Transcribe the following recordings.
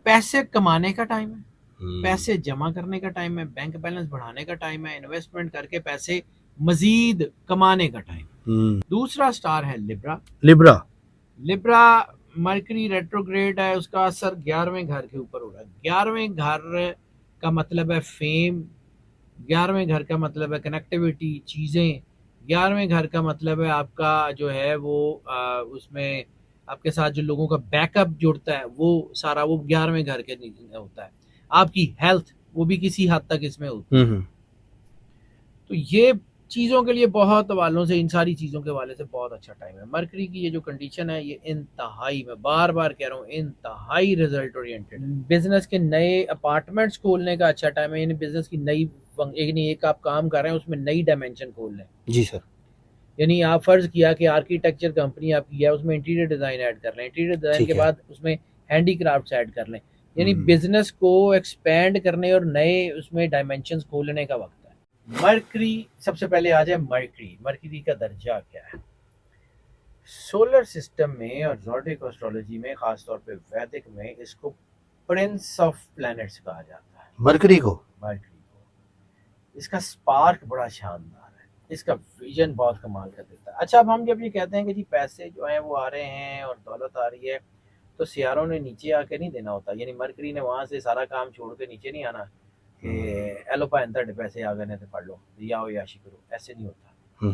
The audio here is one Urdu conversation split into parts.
پیسے کمانے کا ٹائم ہے، پیسے جمع کرنے کا ٹائم ہے، بینک بیلنس بڑھانے کا ٹائم ہے، انویسٹمنٹ کر کے پیسے مزید کمانے کا ٹائم۔ دوسرا سٹار ہے لیبرا۔ لیبرا مرکری ریٹروگریڈ ہے، اس کا اثر 11ویں گھر کے اوپر ہو رہا ہے۔ 11ویں گھر کا مطلب ہے فیم، 11ویں گھر کا مطلب ہے کنیکٹیوٹی، چیزیں، 11ویں گھر کا مطلب ہے آپ کا جو ہے وہ اس میں آپ کے ساتھ جو لوگوں کا بیک اپ جڑتا ہے وہ سارا وہ 11ویں گھر کے ہوتا ہے۔ آپ کی ہیلتھ وہ بھی کسی حد تک اس میں ہوتی ہے۔ تو یہ چیزوں کے لیے بہت حوالوں سے، ان ساری چیزوں کے حوالے سے بہت اچھا ٹائم ہے۔ مرکری کی یہ جو کنڈیشن ہے یہ انتہائی، میں بار بار کہہ رہا ہوں، انتہائی ریزلٹ اورینٹڈ۔ بزنس کے نئے اپارٹمنٹس کھولنے کا اچھا ٹائم ہے، یعنی بزنس کی نئی ایک آپ کام کر رہے ہیں اس میں نئی ڈائمینشن کھول لیں۔ جی سر۔ یعنی آپ فرض کیا کہ آرکیٹیکچر کمپنی آپ کی ہے، اس میں انٹیریئر ڈیزائن ایڈ کر لیں، انٹیریئر ڈیزائن کے بعد اس میں ہینڈی کرافٹس ایڈ کر لیں، یعنی بزنس کو ایکسپینڈ کرنے اور نئے اس میں ڈائمینشنز کھولنے کا وقت ہے۔ مرکری، سب سے پہلے آ جائے مرکری کا درجہ کیا ہے سولر سسٹم میں اور زوڈیک ایسٹرولوجی میں، خاص طور پہ ویدک میں اس کو پرنس آف پلینٹس کہا جاتا ہے۔ مرکری کو اس کا سپارک بڑا شاندار ہے، اس کا ویژن بہت کمال کا دیتا ہے۔ اچھا، اب ہم جب یہ کہتے ہیں کہ جی پیسے جو ہیں وہ آ رہے ہیں اور دولت آ رہی ہے، تو سیاروں نے نیچے آ کے نہیں دینا ہوتا، یعنی مرکری نے وہاں سے سارا کام چھوڑ کے نیچے نہیں آنا کہ ایلو پینتھر پیسے آ گئے تھے پڑھ لو یا یاشی کرو، ایسے نہیں ہوتا۔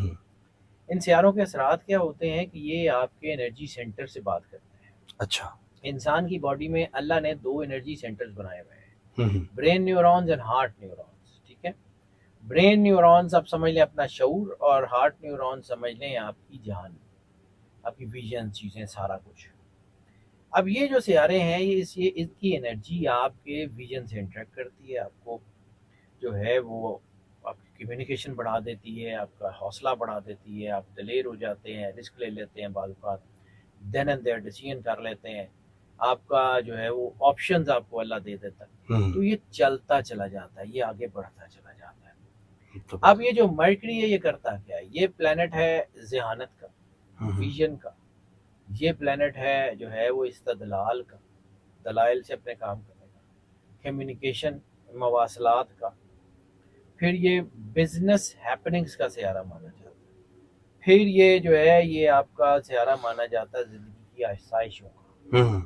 ان سیاروں کے اثرات کیا ہوتے ہیں کہ یہ آپ کے انرجی سینٹر سے بات کرتے ہیں۔ اچھا، انسان کی باڈی میں اللہ نے 2 انرجی سینٹرز بنائے ہوئے ہیں، brain neurons and heart neurons, ٹھیک ہے۔ برین نیورونز آپ سمجھ لیں اپنا شعور، اور ہارٹ نیورونز سمجھ لیں آپ کی جان، آپ کی ویژن، چیزیں، سارا کچھ۔ اب یہ جو سیارے ہیں یہ اس کی انرجی آپ کے ویژن سے انٹریکٹ کرتی ہے، آپ کو جو ہے وہ آپ کی کمیونیکیشن بڑھا دیتی ہے، آپ کا حوصلہ بڑھا دیتی ہے، آپ دلیر ہو جاتے ہیں، رسک لے لیتے ہیں، بعض اوقات دین اینڈ دیئر ڈیسیژن کر لیتے ہیں، آپ کا جو ہے وہ آپشنز آپ کو اللہ دے دیتا ہے، تو یہ چلتا چلا جاتا ہے، یہ آگے بڑھتا چلا جاتا ہے۔ اب یہ جو مرکری ہے یہ کرتا کیا ہے؟ یہ پلینٹ ہے ذہانت کا، ویژن کا، یہ پلینٹ ہے جو ہے وہ استدلال کا، دلائل سے اپنے کام کرنے کا، کمیونیکیشن، مواصلات کا، پھر یہ بزنس ہیپننگز کا سیارہ مانا جاتا ہے، پھر یہ جو ہے یہ آپ کا سیارہ مانا جاتا ہے زندگی کی آسائشوں کا۔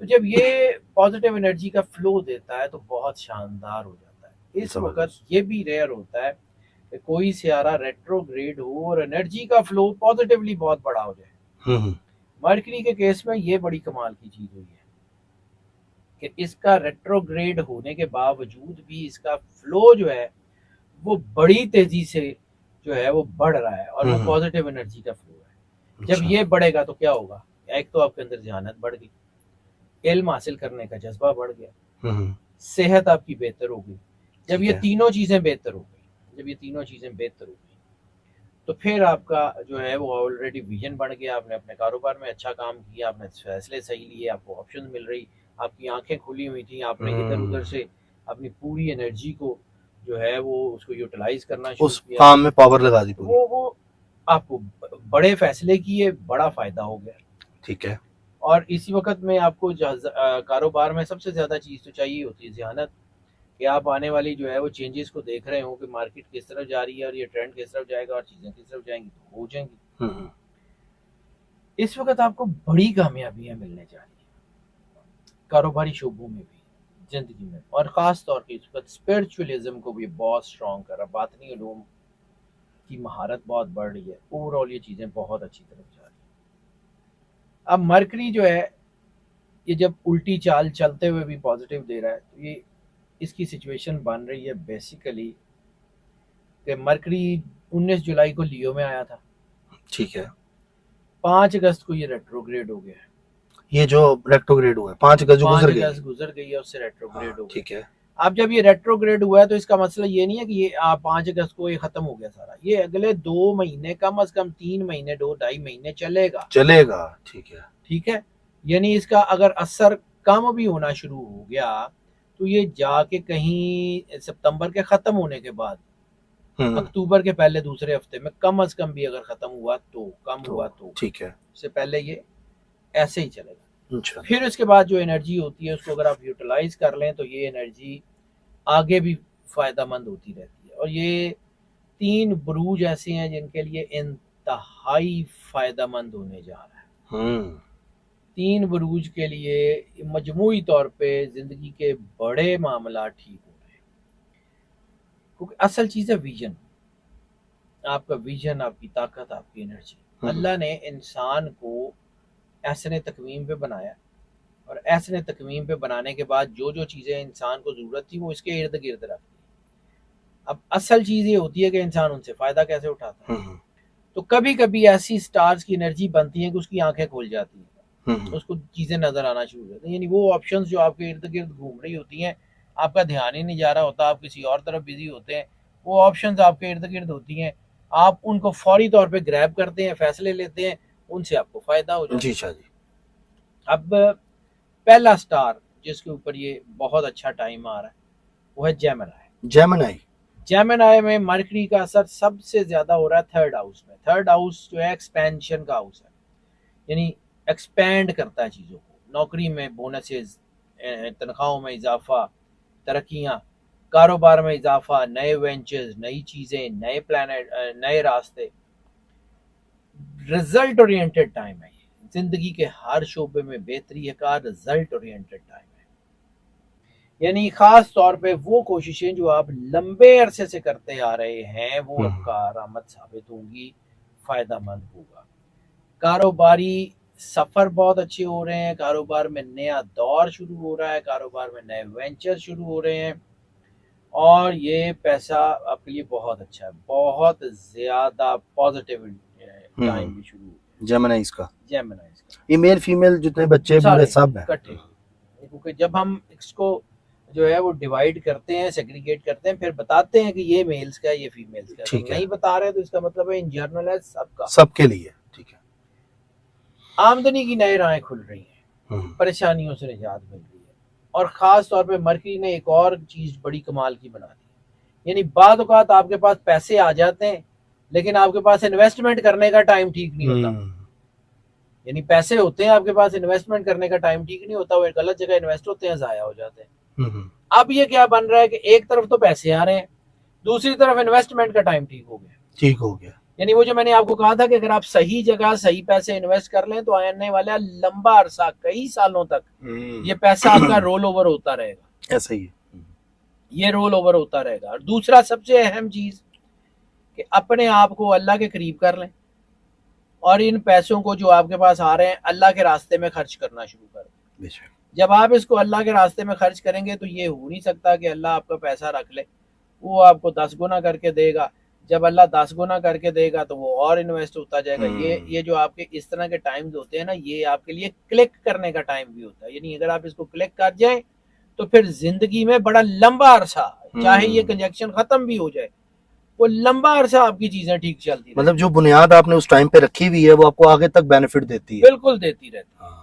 تو جب یہ پازیٹیو انرجی کا فلو دیتا ہے تو بہت شاندار ہو جاتا ہے۔ اس وقت یہ بھی ریئر ہوتا ہے کہ کوئی سیارہ ریٹروگریڈ ہو اور انرجی کا فلو پازیٹیولی بہت بڑا ہو جائے۔ مرکری کے کیس میں یہ بڑی کمال کی چیز ہوئی ہے کہ اس کا ریٹروگریڈ ہونے کے باوجود بھی اس کا فلو جو ہے وہ بڑی تیزی سے جو ہے وہ بڑھ رہا ہے، اور وہ پازیٹیو انرجی کا فلو ہے۔ جب یہ بڑھے گا تو کیا ہوگا؟ ایک تو آپ کے اندر ذہانت بڑھ گئی، علم حاصل کرنے کا جذبہ بڑھ گیا، صحت آپ کی بہتر ہو گئی۔ جب یہ تینوں چیزیں بہتر ہو گئی تو پھر آپ کا جو ہے وہ آلریڈی ویژن بڑھ گیا، آپ نے اپنے کاروبار میں اچھا کام کیا، آپ نے فیصلے صحیح لیے، آپ کو آپشن مل رہی، آپ کی آنکھیں کھلی ہوئی تھیں، آپ نے ادھر ادھر سے اپنی پوری انرجی کو جو ہے وہ اس کو یوٹیلائز کرنا شروع کیا، اس کام میں پاور لگا دی، وہ آپ کو بڑے فیصلے کیے، بڑا فائدہ ہو گیا، ٹھیک ہے۔ اور اسی وقت میں آپ کو کاروبار میں سب سے زیادہ چیز تو چاہیے ہوتی ہے ذہانت، کہ آپ آنے والی جو ہے وہ چینجز کو دیکھ رہے ہوں کہ مارکیٹ کس طرف جا رہی ہے اور یہ ٹرینڈ کس طرف جائے گا اور چیزیں کس طرف جائیں گی، تو ہو جائیں گی۔ اس وقت آپ کو بڑی کامیابیاں ملنے جا رہی ہیں کاروباری شعبوں میں بھی، زندگی میں، اور خاص طور پہ اس وقت اسپرچولیزم کو بھی بہت اسٹرانگ کر رہا، باطنی علوم کی مہارت بہت بڑھ رہی ہے، اوور آل یہ چیزیں بہت اچھی طرف جا رہی ہیں۔ اب مرکری جو ہے یہ جب الٹی چال چلتے ہوئے بھی پازیٹیو دے رہا ہے، تو یہ اس کی سچویشن بن رہی ہے بیسیکلی کہ مرکری 19 جولائی کو لیو میں آیا تھا، ٹھیک ہے، 5 اگست کو یہ ریٹروگریڈ ہو گیا ہے، یہ جو ریٹروگریڈ ہوا ہے 5 اگست گزر گئی ہے، اس سے ریٹروگریڈ ہو گیا، ٹھیک ہے۔ اب جب یہ ریٹروگریڈ ہوا ہے تو اس کا مسئلہ یہ نہیں ہے کہ یہ 5 اگست کو یہ ختم ہو گیا سارا، یہ اگلے 2 مہینے، کم از کم 3 مہینے، 2-2.5 مہینے چلے گا، ٹھیک ہے۔ یعنی اس کا اگر اثر کم بھی ہونا شروع ہو گیا تو یہ جا کے کہیں ستمبر کے ختم ہونے کے بعد، اکتوبر کے پہلے دوسرے ہفتے میں کم از کم بھی اگر ختم ہوا تو، کم ہوا تو، ٹھیک ہے، اس سے پہلے یہ ایسے ہی چلے گا۔ پھر اس کے بعد جو انرجی ہوتی ہے اس کو اگر آپ یوٹیلائز کر لیں تو یہ انرجی آگے بھی فائدہ مند ہوتی رہتی ہے. اور یہ 3 بروج ایسے ہیں جن کے لیے انتہائی فائدہ مند ہونے جا رہا ہے. 3 بروج کے لیے مجموعی طور پہ زندگی کے بڑے معاملات ٹھیک ہو رہے ہیں. کیونکہ اصل چیز ہے ویژن. آپ کا ویژن، آپ کی طاقت، آپ کی انرجی. اللہ نے انسان کو احسن تقویم پہ بنایا، اور احسن تقویم پہ بنانے کے بعد جو جو چیزیں انسان کو ضرورت تھی وہ اس کے ارد گرد رکھ دی. اب اصل چیز یہ ہوتی ہے کہ انسان ان سے فائدہ کیسے اٹھاتا ہے. تو کبھی کبھی ایسی سٹارز کی انرجی بنتی ہے کہ اس کی آنکھیں کھل جاتی ہیں، اس کو چیزیں نظر آنا شروع ہو جاتی ہیں. یعنی وہ آپشنز جو آپ کے ارد گرد گھوم رہی ہوتی ہیں، آپ کا دھیان ہی نہیں جا رہا ہوتا، آپ کسی اور طرف بزی ہوتے ہیں، وہ آپشنز آپ کے ارد گرد ہوتی ہیں، آپ ان کو فوری طور پہ گریب کرتے ہیں، فیصلے لیتے ہیں، ان سے آپ کو فائدہ ہو جاتا ہے. جی. اب پہلا سٹار جس کے اوپر یہ بہت اچھا ٹائم آ رہا ہے وہ ہے جیمنائی. جیمنائی میں مرکری کا اثر سب سے زیادہ ہو رہا ہے 3rd ہاؤس میں. 3rd ہاؤس جو ہے ایکسپینشن کا ہاؤس ہے، یعنی ایکسپینڈ کرتا ہے چیزوں کو. نوکری میں بونسز، تنخواہوں میں اضافہ، ترقیاں، کاروبار میں اضافہ، نئے وینچرز، نئی چیزیں، نئے پلانٹ، نئے راستے. رزلٹ اورینٹڈ ٹائم ہے. زندگی کے ہر شعبے میں بہتری کا رزلٹ اورینٹڈ ٹائم ہے. یعنی خاص طور پہ وہ کوششیں جو آپ لمبے عرصے سے کرتے آ رہے ہیں وہ اب کارآمد ثابت ہوں گی، فائدہ مند ہوگا. کاروباری سفر بہت اچھے ہو رہے ہیں، کاروبار میں نیا دور شروع ہو رہا ہے، کاروبار میں نئے وینچر شروع ہو رہے ہیں، اور یہ پیسہ آپ کے لیے بہت اچھا ہے. بہت زیادہ پازیٹیو ٹائم بھی شروع ہو گیا جیمنائز کا. یہ میل فیمیل جتنے بچے بوڑھے سب ہیں کٹھے. کیونکہ جب ہم اس کو جو ہے وہ ڈیوائیڈ کرتے ہیں، سیگریگیٹ کرتے ہیں، پھر بتاتے ہیں کہ یہ میلز کا ہے، یہ فیمیلز کا ہے. نہیں بتا رہے تو اس کا مطلب ہے ان جنرل ہے، سب کا، سب کے لیے. ٹھیک ہے. آمدنی کی نئی راہیں کھل رہی ہیں، پریشانیوں سے نجات مل رہی ہے. اور خاص طور پہ مرکری نے ایک اور چیز بڑی کمال کی بنا دی. یعنی بعض اوقات آپ کے پاس پیسے آ جاتے ہیں لیکن آپ کے پاس انویسٹمنٹ کرنے کا ٹائم ٹھیک نہیں ہوتا. یعنی پیسے ہوتے ہیں آپ کے پاس، انویسٹمنٹ کرنے کا ٹائم ٹھیک نہیں ہوتا، وہ ایک غلط جگہ انویسٹ ہوتے ہیں، ضائع ہو جاتے ہیں. اب یہ کیا بن رہا ہے کہ ایک طرف تو پیسے آ رہے ہیں، دوسری طرف انویسٹمنٹ کا ٹائم ٹھیک ہو گیا. یعنی وہ جو میں نے آپ کو کہا تھا کہ اگر آپ صحیح جگہ صحیح پیسے انویسٹ کر لیں تو آنے والا لمبا عرصہ، کئی سالوں تک یہ پیسہ آپ کا رول اوور ہوتا رہے گا. ایسا ہی یہ رول اوور ہوتا رہے گا. اور دوسرا سب سے اہم چیز کہ اپنے آپ کو اللہ کے قریب کر لیں، اور ان پیسوں کو جو آپ کے پاس آ رہے ہیں اللہ کے راستے میں خرچ کرنا شروع کر دیں. جب آپ اس کو اللہ کے راستے میں خرچ کریں گے تو یہ ہو نہیں سکتا کہ اللہ آپ کا پیسہ رکھ لے، وہ آپ کو 10 گنا کر کے دے گا. جب اللہ 10 گنا کر کے دے گا تو وہ اور انویسٹ ہوتا جائے گا. یہ جو آپ کے اس طرح کے ٹائمز ہوتے ہیں نا، یہ آپ کے لیے کلک کرنے کا ٹائم بھی ہوتا ہے. یعنی اگر آپ اس کو کلک کر جائیں تو پھر زندگی میں بڑا لمبا عرصہ، چاہے یہ کنجیکشن ختم بھی ہو جائے، وہ لمبا عرصہ آپ کی چیزیں ٹھیک چلتی، مطلب جو بنیاد آپ نے اس ٹائم پہ رکھی ہوئی ہے وہ آپ کو آگے تک بینیفٹ دیتی ہے. بالکل دیتی رہتی.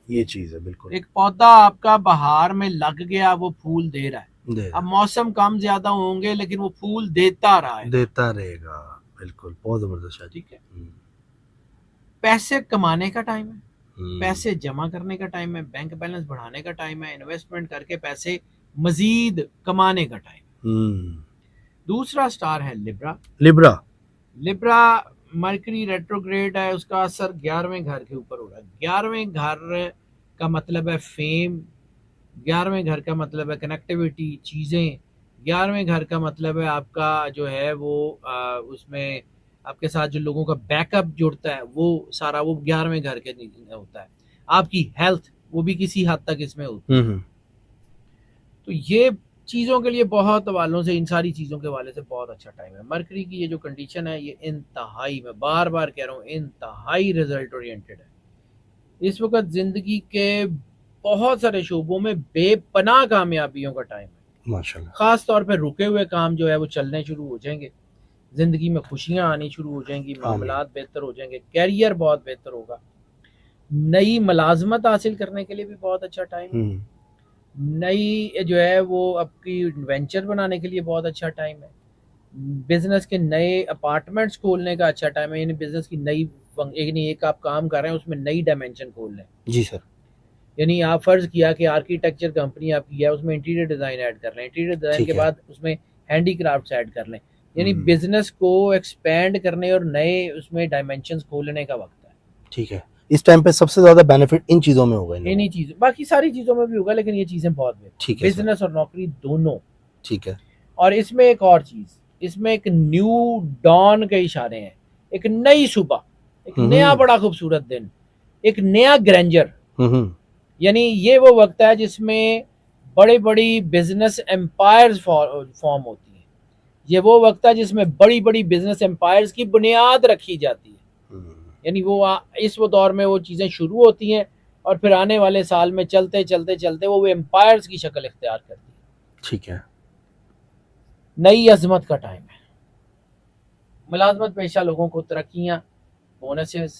یہ چیز ہے. بالکل. ایک پودا آپ کا بہار میں لگ گیا، وہ پھول دے رہا ہے. اب موسم کم زیادہ ہوں گے لیکن وہ پھول دیتا رہے گا. بالکل. بہت زبردست. ٹھیک ہے. پیسے کمانے کا ٹائم ہے، پیسے جمع کرنے کا ٹائم ہے، بینک بیلنس بڑھانے کا ٹائم ہے، انویسٹمنٹ کر کے پیسے مزید کمانے کا ٹائم. دوسرا سٹار ہے لبرا. مرکری ریٹروگریڈ ہے، اس کا اثر 11ویں گھر کے اوپر ہو رہا ہے. 11ویں گھر کا مطلب ہے فیم، 11ویں گھر کا مطلب ہے کنیکٹیویٹی، چیزیں. 11ویں گھر کا مطلب ہے آپ کا جو ہے وہ اس میں آپ کے ساتھ جو لوگوں کا بیک اپ جڑتا ہے وہ سارا وہ 11ویں گھر کے ہوتا ہے. آپ کی ہیلتھ وہ بھی کسی حد تک اس میں ہوتی ہے. تو یہ چیزوں کے لیے بہت حوالوں سے، ان ساری چیزوں کے حوالے سے بہت اچھا ٹائم ہے. مرکری کی یہ جو کنڈیشن ہے یہ انتہائی، میں بار بار کہہ رہا ہوں، انتہائی رزلٹ اورینٹڈ ہے. اس وقت زندگی کے بہت سارے شعبوں میں بے پناہ کامیابیوں کا ٹائم ہے ماشاءاللہ. خاص طور پہ رکے ہوئے کام جو ہے وہ چلنے شروع ہو جائیں گے، زندگی میں خوشیاں آنی شروع ہو جائیں گی، معاملات بہتر ہو جائیں گے، کیریئر بہت بہتر ہوگا. نئی ملازمت حاصل کرنے کے لیے بھی بہت اچھا ٹائم ہے. نئی جو ہے وہ آپ کی وینچر بنانے کے لیے بہت اچھا ٹائم ہے. بزنس کے نئے اپارٹمنٹس کھولنے کا اچھا ٹائم ہے. یعنی بزنس کی نئی، یعنی ایک آپ کام کر رہے ہیں اس میں نئی ڈائمینشن کھول لیں. جی سر. یعنی آپ فرض کیا کہ آرکیٹیکچر کمپنی آپ کی ہے، اس میں انٹیریئر ڈیزائن ایڈ کر لیں، انٹیریئر ڈیزائن کے بعد اس میں ہینڈی کرافٹس ایڈ کر لیں، یعنی بزنس کو ایکسپینڈ کرنے اور نئے اس میں ڈائمینشنز کھولنے کا وقت ہے. ٹھیک ہے. اس ٹائم پہ سب سے زیادہ بینیفٹ ان چیزوں میں ہوگا، انہی چیزوں، باقی ساری چیزوں میں بھی ہوگا لیکن یہ چیزیں بہت بہتر، بزنس اور نوکری دونوں. ٹھیک ہے. اور اس میں ایک اور چیز، اس میں ایک نیو ڈان کے اشارے ہیں، ایک نئی صبح، ایک نیا بڑا خوبصورت دن، ایک نیا گرینجر. یعنی یہ وہ وقت ہے جس میں بڑی بڑی بزنس امپائرز فارم ہوتی ہیں، یہ وہ وقت ہے جس میں بڑی بڑی بزنس امپائرز کی بنیاد رکھی جاتی ہے. یعنی وہ اس وہ دور میں وہ چیزیں شروع ہوتی ہیں اور پھر آنے والے سال میں چلتے چلتے چلتے وہ امپائرز کی شکل اختیار کرتی ہیں. ٹھیک ہے. نئی عظمت کا ٹائم ہے. ملازمت پیشہ لوگوں کو ترقیاں، بونسز،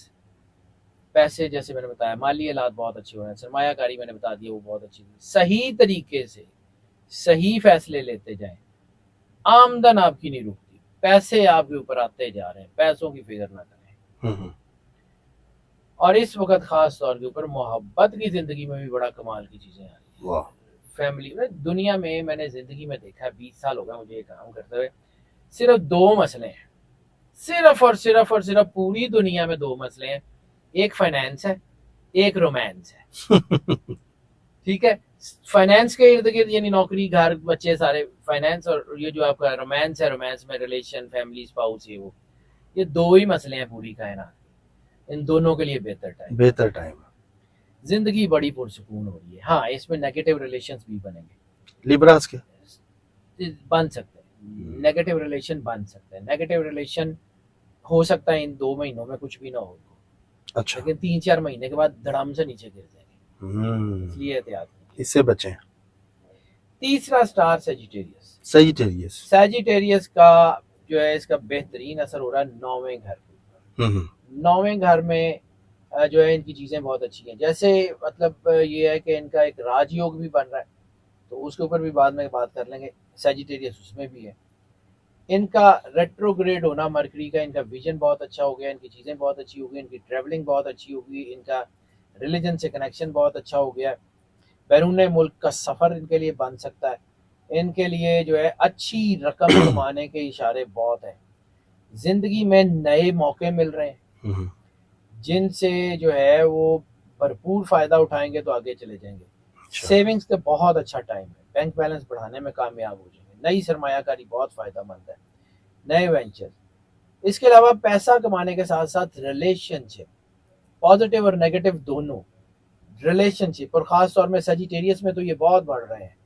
پیسے، جیسے میں نے بتایا مالی حالات بہت اچھے ہو رہے ہیں، سرمایہ کاری میں نے بتا دیا وہ بہت اچھی، صحیح طریقے سے صحیح فیصلے لیتے جائیں، آمدن آپ کی نہیں رکتی، پیسے آپ کے اوپر آتے جا رہے ہیں، پیسوں کی فکر نہ کریں. اور اس وقت خاص طور کے اوپر محبت کی زندگی میں بھی بڑا کمال کی چیزیں آ رہی ہیں. فیملی میں، دنیا میں نے زندگی میں دیکھا ہے، 20 سال ہو گئے مجھے یہ کام کرتے ہوئے، صرف 2 مسئلے ہیں، صرف اور صرف اور صرف پوری دنیا میں 2 مسئلے ہیں. ایک فائنینس ہے، ایک رومانس ہے. ٹھیک ہے، فائنینس کے ارد گرد یعنی نوکری، گھر، بچے، سارے فائنینس، اور یہ جو آپ کا رومانس ہے، رومانس میں ریلیشن، فیملی، اسپاؤس، یہ 2 ہی مسئلے ہیں پوری کائنات. ان دونوں کے لیے بہتر ٹائم زندگی بڑی پرسکون ہو رہی ہے. ہاں اس میں نیگیٹو ریلیشنز بھی بنیں گے، لیبراس کے بن سکتے ہیں، نیگیٹو ریلیشن بن سکتے ہیں، نیگیٹو ریلیشن ہو سکتا ہے ان 2 مہینوں میں کچھ بھی نہ ہو، اچھا، لیکن 3-4 مہینے کے بعد دھڑام سے نیچے گر جائیں گے، اس لیے احتیاط اس سے بچیں. تیسرا سٹار سیجیٹیریس کا جو ہے اس کا بہترین اثر ہو رہا ہے 9ویں گھر پہ. 9ویں گھر میں جو ہے ان کی چیزیں بہت اچھی ہیں، جیسے مطلب یہ ہے کہ ان کا ایک راج یوگ بھی بن رہا ہے، تو اس کے اوپر بھی بعد میں بات کر لیں گے. سیجیٹیریس اس میں بھی ہے. ان کا ریٹروگریڈ ہونا مرکری کا، ان کا ویژن بہت اچھا ہو گیا، ان کی چیزیں بہت اچھی ہو گئی، ان کی ٹریولنگ بہت اچھی ہوگی، ان کا ریلیجن سے کنیکشن بہت اچھا ہو گیا، بیرون ملک کا سفر ان کے لیے بن سکتا ہے. ان کے لیے جو ہے اچھی رقم کمانے کے اشارے بہت ہیں. زندگی میں نئے موقع مل رہے ہیں جن سے جو ہے وہ بھرپور فائدہ اٹھائیں گے تو آگے چلے جائیں گے. سیونگز کا بہت اچھا ٹائم ہے، بینک بیلنس بڑھانے میں کامیاب ہو جائیں گے. نئی سرمایہ کاری بہت فائدہ مند ہے، نئے وینچر. اس کے علاوہ پیسہ کمانے کے ساتھ ساتھ ریلیشن شپ، پازیٹیو اور نیگیٹو دونوں ریلیشن شپ، اور خاص طور میں سیجیٹیریس میں تو یہ بہت بڑھ رہے ہیں.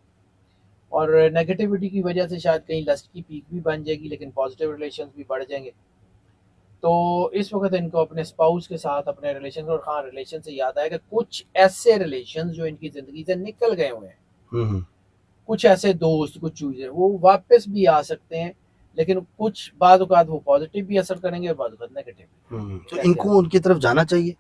اور نیگیٹیوٹی کی وجہ سے شاید کہیں لسٹ کی پیک بھی بن جائے گی، لیکن پازیٹیو ریلیشنز بھی بڑھ جائیں گے. تو اس وقت ان کو اپنے اسپاؤس کے ساتھ اپنے ریلیشن، اور خاص ریلیشن سے یاد آئے کہ کچھ ایسے ریلیشن جو ان کی زندگی سے نکل گئے ہوئے ہیں، کچھ ایسے دوست، کچھ چیزیں وہ واپس بھی آ سکتے ہیں، لیکن کچھ بعض اوقات وہ پازیٹیو بھی اثر کریں گے اور بعض اوقات نیگیٹیو. تو ان کو ان کی طرف جانا چاہیے؟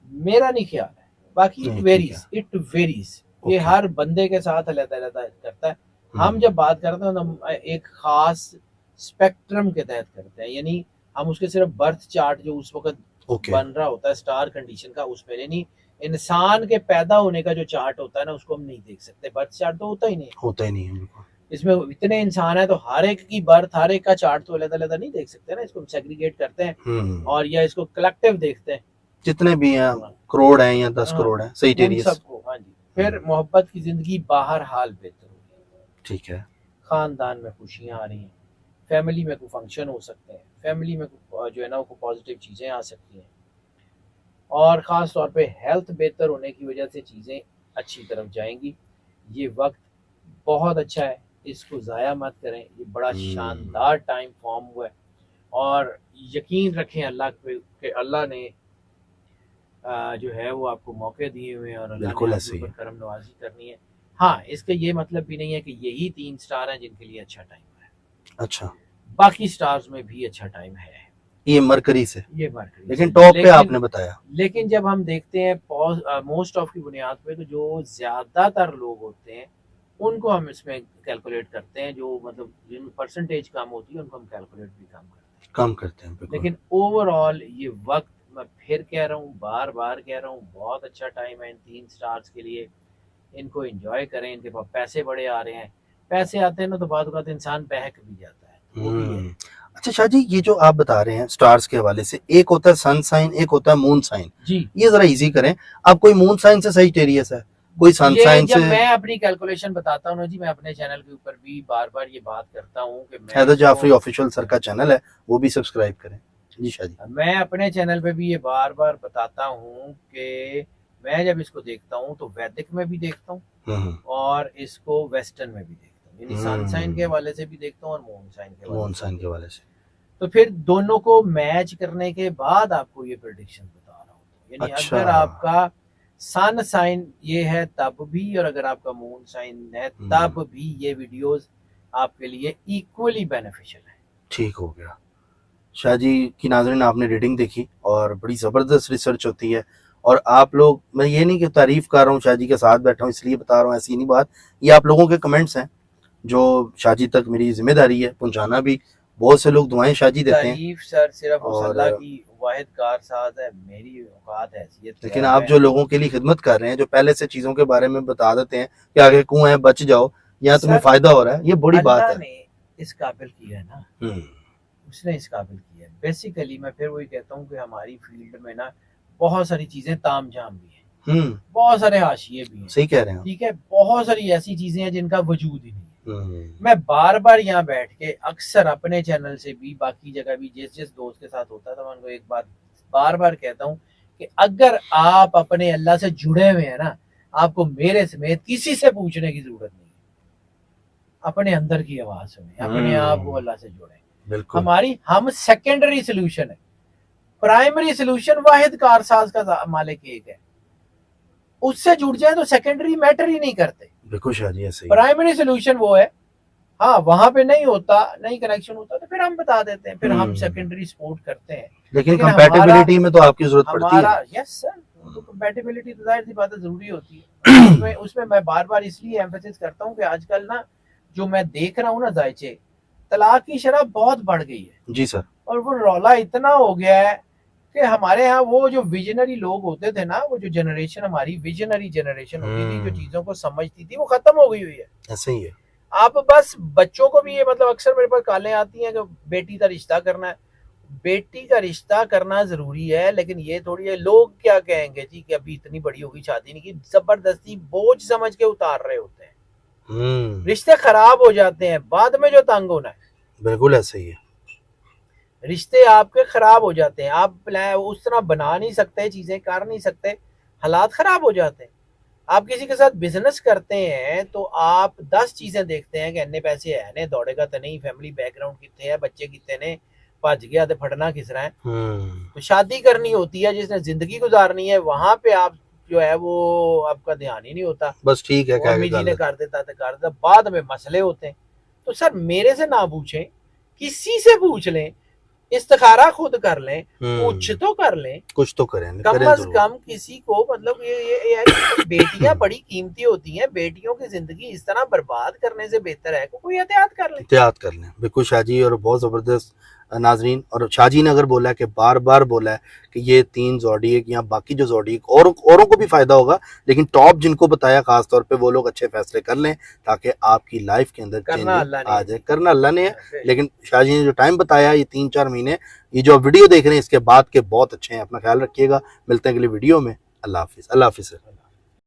میرا نہیں خیال ہے، باقی اٹ ویریز، یہ ہر بندے کے ساتھ علیحدہ علیحدہ کرتا ہے. ہم جب بات کرتے ہیں تو ہم ایک خاص اسپیکٹرم کے تحت کرتے ہیں، یعنی ہم اس کے صرف برتھ چارٹ جو اس وقت بن رہا ہوتا ہے اسٹار کنڈیشن کا، اس پہ، یعنی انسان کے پیدا ہونے کا جو چارٹ ہوتا ہے نا اس کو ہم نہیں دیکھ سکتے. برتھ چارٹ تو ہوتا ہی نہیں، اس میں اتنے انسان ہیں تو ہر ایک کی برتھ، ہر ایک کا چارٹ تو علیحدہ علیحدہ نہیں دیکھ سکتے نا، اس کو ہم سیگریگیٹ کرتے ہیں اور یا اس کو کلیکٹیو دیکھتے ہیں، جتنے بھی ہیں کروڑ ہیں یا 10 کروڑ ہیں سیجیٹیریس سب کو. ہاں جی. پھر محبت کی زندگی باہر حال بہتر ہوگی. ٹھیک ہے. خاندان میں خوشیاں آ رہی ہیں، فیملی میں کوئی فنکشن ہو سکتے ہیں، فیملی میں جو ہے نا وہ پازیٹیو چیزیں آ سکتی ہیں، اور خاص طور پہ ہیلتھ بہتر ہونے کی وجہ سے چیزیں اچھی طرف جائیں گی. یہ وقت بہت اچھا ہے، اس کو ضائع مت کریں. یہ بڑا شاندار ٹائم فارم ہوا ہے، اور یقین رکھیں اللہ پہ کہ اللہ نے جو ہے وہ آپ کو موقع دیے ہوئے ہیں، اور اللہ نے آپ کے اوپر کرم نوازی کرنی ہے. ہاں اس کا یہ مطلب بھی نہیں ہے کہ یہی 3 سٹار ہیں جن کے لیے اچھا ٹائم ہے. اچھا، باقی سٹارز میں بھی اچھا ٹائم ہے. یہ مرکری سے، یہ مرکری لیکن ٹاپ پہ آپ نے بتایا. لیکن جب ہم دیکھتے ہیں موسٹ آف کی بنیاد پہ، تو جو زیادہ تر لوگ ہوتے ہیں ان کو ہم اس میں کیلکولیٹ کرتے ہیں، جو مطلب جن پرسنٹیج کم ہوتی ہے ان کو ہم کیلکولیٹ بھی کم کرتے ہیں. بالکل. لیکن اوور آل یہ وقت میں پھر کہہ رہا ہوں، بار بار کہہ رہا ہوں، بہت اچھا ٹائم ہے ان 3 سٹارز کے لیے. ان کو انجوائے کریں. ان کے پاس پیسے بڑے آ رہے ہیں. پیسے آتے ہیں نا تو بعد اوقات انسان بہک بھی جاتا ہے، وہ بھی ہے. اچھا شاہ جی، یہ جو آپ بتا رہے ہیں سٹارز کے حوالے سے، ایک ہوتا ہے سن سائن، ایک ہوتا ہے مون سائن. جی یہ ذرا ایزی کریں. اب کوئی مون سائن سے سیجیٹیریس ہے، کوئی سن یہ سائن جب سے. میں اپنی کیلکولیشن بتاتا ہوں نا جی، میں اپنے چینل کے اوپر بھی بار بار یہ بات کرتا ہوں کہ میں حیدر جعفری آفیشیل سر کا چینل ہے، وہ بھی سبسکرائب کریں. جی شاہ جی. میں اپنے چینل پہ بھی یہ بار بار بتاتا ہوں کہ میں جب اس کو دیکھتا ہوں تو ویدک میں بھی دیکھتا ہوں اور اس کو ویسٹرن میں بھی دیکھتا ہوں، یعنی سن سائن کے حوالے سے بھی دیکھتا ہوں اور مون سائن کے حوالے سے. تو پھر دونوں کو میچ کرنے کے بعد آپ کو یہ پریڈکشن بتا رہا ہوں. یعنی اگر آپ کا سن سائن یہ ہے تب بھی، اور اگر آپ کا مون سائن ہے تب بھی، یہ ویڈیوز آپ کے لیے ایکولی بینیفیشل ہیں. ٹھیک ہو گیا. شاہ جی کی ناظرین، آپ نے ریڈنگ دیکھی اور بڑی زبردست ریسرچ ہوتی ہے. اور آپ لوگ، میں یہ نہیں کہ تعریف کر رہا ہوں، شاہ جی کے ساتھ بیٹھا ہوں اس لیے بتا رہا ہوں، ایسی نہیں بات. یہ آپ لوگوں کے کمنٹس ہیں جو شاہ جی تک میری ذمہ داری ہے پہنچانا بھی. بہت سے لوگ دعائیں شاہ جی دیتے ہیں. تعریف سر صرف اللہ کی واحد کار ساز ہے، میری اوقات حیثیت. لیکن آپ جو لوگوں کے لیے خدمت کر رہے ہیں، جو پہلے سے چیزوں کے بارے میں بتا دیتے ہیں کہ آگے کنواں ہے بچ جاؤ یا تمہیں فائدہ ہو رہا ہے، یہ بڑی بات ہے. اللہ نے اس قابل کیا ہے نا، اس نے اس قابل کیا ہے. بیسیکلی میں پھر وہی کہتا ہوں کہ ہماری فیلڈ میں نا بہت ساری چیزیں تام جام بھی ہیں، بہت سارے حاشیے بھی ہیں. صحیح کہہ رہے ہیں. ٹھیک ہے، بہت ساری ایسی چیزیں ہیں جن کا وجود ہی نہیں ہے. میں بار بار یہاں بیٹھ کے اکثر اپنے چینل سے بھی باقی جگہ بھی جس دوست کے ساتھ ہوتا تھا، میں ان کو ایک بات بار بار کہتا ہوں کہ اگر آپ اپنے اللہ سے جڑے ہوئے ہیں نا، آپ کو میرے سمیت کسی سے پوچھنے کی ضرورت نہیں ہے. اپنے اندر کی آواز سنیں، اپنے آپ کو اللہ سے جوڑیں. ہم سیکنڈری سولوشن ہے، پرائمری سولوشن واحد کارساز کا مالک ایک ہے. اس سے جڑ جائیں تو سیکنڈری میٹر ہی نہیں کرتے. بالکل شاہ جی ایسے ہی. پرائمری سولوشن وہ ہے. ہاں وہاں پہ نہیں ہوتا، نہیں کنیکشن ہوتا تو پھر ہم بتا دیتے ہیں، پھر ہم سیکنڈری سپورٹ کرتے ہیں. لیکن کمپیٹیبلٹی میں تو آپ کی ضرورت پڑتی ہے. یس سر، کمپیٹیبلٹی تو ظاہر سی بات ہے ضروری ہوتی ہے. اس میں بار بار اس لیے ایمفیسس کرتا ہوں کہ آج کل نا جو میں دیکھ رہا ہوں نا ذائچے، طلاق کی شرح بہت بڑھ گئی ہے. جی سر. اور وہ رولا اتنا ہو گیا ہے کہ ہمارے ہاں وہ جو ویژنری لوگ ہوتے تھے نا، وہ جو جنریشن ہماری ویژنری جنریشن ہوتی تھی، جو چیزوں کو سمجھتی تھی، وہ ختم ہو گئی ہوئی ہے. ایسے ہی ہے. آپ بس بچوں کو بھی یہ مطلب اکثر میرے پاس کالیں آتی ہیں کہ بیٹی کا رشتہ کرنا ہے. بیٹی کا رشتہ کرنا ضروری ہے، لیکن یہ تھوڑی ہے لوگ کیا کہیں گے جی کہ ابھی اتنی بڑی ہوگی شادی نہیں کی. زبردستی بوجھ سمجھ کے اتار رہے ہوتے ہیں. رشتے خراب ہو جاتے ہیں بعد میں جو تنگ ہونا ہے. بالکل ایسے ہی ہے. رشتے آپ کے خراب ہو جاتے ہیں. آپ اس طرح بنا نہیں سکتے، چیزیں کر نہیں سکتے، حالات خراب ہو جاتے ہیں. آپ کسی کے ساتھ بزنس کرتے ہیں تو آپ 10 چیزیں دیکھتے ہیں کہ اتنے پیسے ہے نے دوڑے گا تو نہیں، فیملی بیک گراؤنڈ کتنے ہے، بچے کتنے نے، بھج گیا تو پھٹنا کس رہا ہے. تو شادی کرنی ہوتی ہے، جس نے زندگی گزارنی ہے، وہاں پہ آپ جو ہے وہ آپ کا دھیان ہی نہیں ہوتا. بس ٹھیک ہے، امی جی نے کر دیتا تو کر دیتا، بعد میں مسئلے ہوتے ہیں. تو سر میرے سے نہ پوچھیں، کسی سے پوچھ لیں، استخارہ خود کر لیں، کچھ تو کر لیں، کچھ تو کریں، کم از کم کسی کو. مطلب یہ ہے کہ بیٹیاں بڑی قیمتی ہوتی ہیں، بیٹیوں کی زندگی اس طرح برباد کرنے سے بہتر ہے کہ کوئی احتیاط کر لیں. احتیاط کر لیں. بالکل شاہ جی، اور بہت زبردست ناظرین. اور شاہ جی نے اگر بولا ہے کہ بار بار بولا ہے کہ یہ 3 زوڈیک یا باقی جو زوڈیک اوروں کو بھی فائدہ ہوگا، لیکن ٹاپ جن کو بتایا خاص طور پہ وہ لوگ اچھے فیصلے کر لیں تاکہ آپ کی لائف کے اندر کرنا آ جائے. کرنا اللہ نے ہے، لیکن شاہ جی نے جو ٹائم بتایا یہ 3-4 مہینے، یہ جو ویڈیو دیکھ رہے ہیں اس کے بعد کے بہت اچھے ہیں. اپنا خیال رکھیے گا. ملتے ہیں اگلی ویڈیو میں. اللہ حافظ. اللہ حافظ.